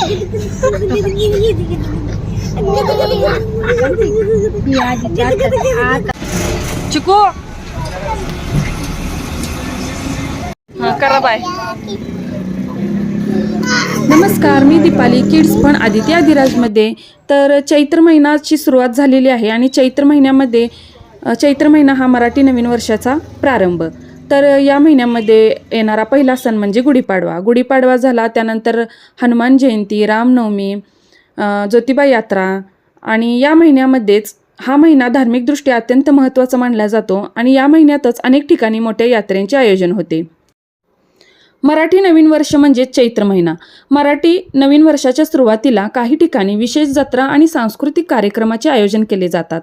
चिकू करा बाय. नमस्कार, मी दीपाली किड्स पण आदिती आदिराजमध्ये. तर चैत्र महिन्याची सुरुवात झालेली आहे आणि चैत्र महिन्यामध्ये चैत्र महिना हा मराठी नवीन वर्षाचा प्रारंभ. तर या महिन्यामध्ये येणारा पहिला सण म्हणजे गुढीपाडवा. गुढीपाडवा झाला, त्यानंतर हनुमान जयंती, रामनवमी, ज्योतिबा यात्रा. आणि या महिन्यामध्येच हा महिना धार्मिकदृष्ट्या अत्यंत महत्त्वाचा मानला जातो आणि या महिन्यातच अनेक ठिकाणी मोठ्या यात्रेंचे आयोजन होते. मराठी नवीन वर्ष म्हणजे चैत्र महिना. मराठी नवीन वर्षाच्या सुरुवातीला काही ठिकाणी विशेष जत्रा आणि सांस्कृतिक कार्यक्रमाचे आयोजन केले जातात.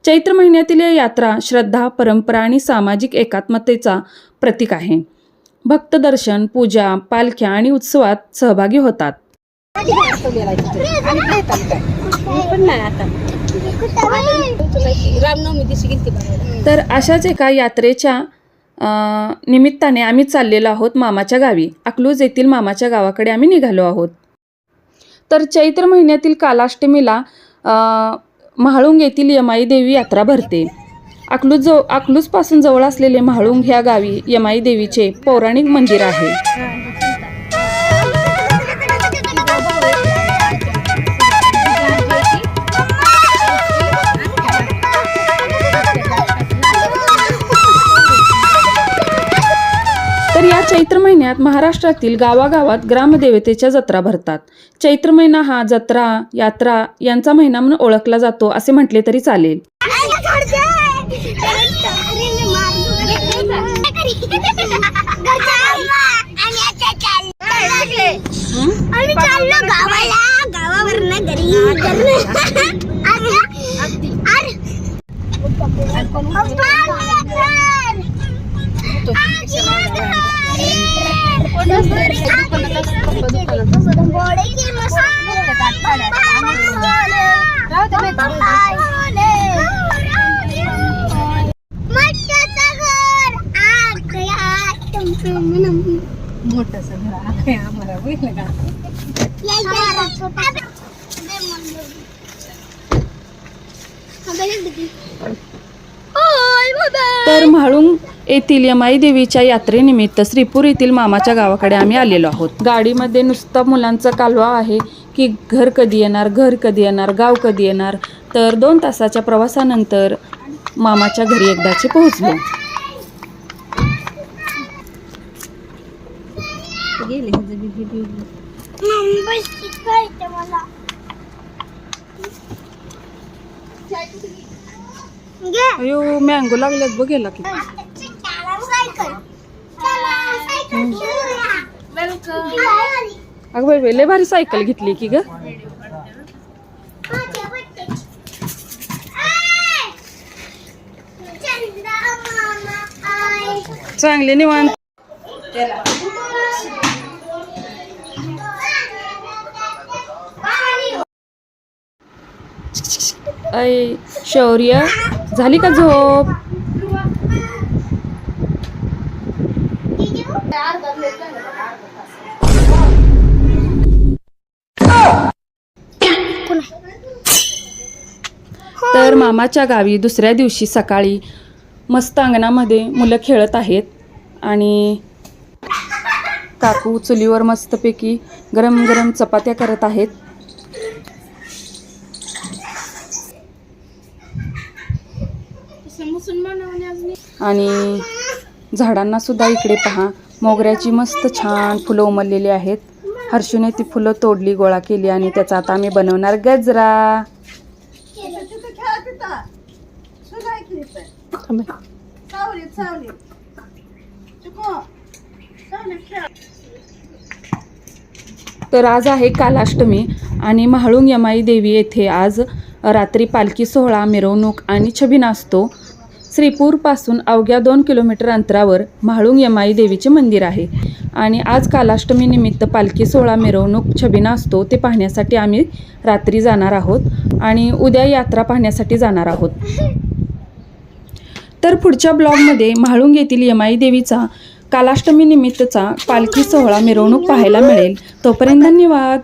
चैत्र महिन्यातील या यात्रा श्रद्धा, परंपरा आणि सामाजिक एकात्मतेचा प्रतीक आहे. भक्त दर्शन, पूजा, पालख्या आणि उत्सवात सहभागी होतात. तर अशाच एका यात्रेच्या निमित्ताने आम्ही चाललेलो आहोत मामाच्या गावी. अकलूज येथील मामाच्या गावाकडे आम्ही निघालो आहोत. तर चैत्र महिन्यातील कालाष्टमीला म्हाळुंग येथील यमाई देवी यात्रा भरते. अकलूजपासून जवळ असलेले म्हाळुंग ह्या गावी यमाई देवीचे पौराणिक मंदिर आहे. तर या चैत्र महिन्यात महाराष्ट्रातील गावागावात ग्रामदेवतेच्या जत्रा भरतात. चैत्र महिना हा जत्रा, यात्रा यांचा महिना म्हणून ओळखला जातो असे म्हटले तरी चालेल. तर म्हाळुंग येथील यमाई देवीच्या यात्रेनिमित्त श्रीपूर येथील मामाच्या गावाकडे आम्ही आलेलो आहोत. गाडीमध्ये नुसता मुलांचा कालवा आहे की घर कधी येणार, घर कधी येणार, गाव कधी येणार. तर 2 तासाच्या प्रवासानंतर मामाच्या घरी एकदाचे पोहोचलो. अयो मँगो लागल्यात बघ गेला की. अगं बाई लय भारी सायकल घेतली की ग. चांगले निवांत. ऐ शौर्य, झाली का झोप? तर मामाच्या गावी दुसऱ्या दिवशी सकाळी मस्त अंगणामध्ये मुलं खेळत आहेत आणि काकू चुलीवर मस्तपैकी गरम गरम चपात्या करत आहेत. आणि झाडांना सुद्धा इकडे पहा, मोगऱ्याची मस्त छान फुलं उमललेली आहेत. हर्षूने ती फुलं तोडली, गोळा केली आणि त्याचा आता आम्ही बनवणार गजरा. तर आज आहे कालाष्टमी आणि म्हाळुंग यमाई देवी येथे आज रात्री पालखी सोहळा, मिरवणूक आणि छबिना असतो. श्रीपूरपासून अवघ्या 2 किलोमीटर अंतरावर म्हाळुंग यमाई देवीचे मंदिर आहे आणि आज कालाष्टमी निमित्त पालखी सोहळा, मिरवणूक, छबिना असतो. ते पाहण्यासाठी आम्ही रात्री जाणार आहोत आणि उद्या यात्रा पाहण्यासाठी जाणार आहोत. तर पुढच्या ब्लॉगमध्ये म्हाळुंग येथील यमाई देवीचा कालाष्टमी निमित्तचा पालखी सोहळा मिरवणूक पाहायला मिळेल. तोपर्यंत धन्यवाद.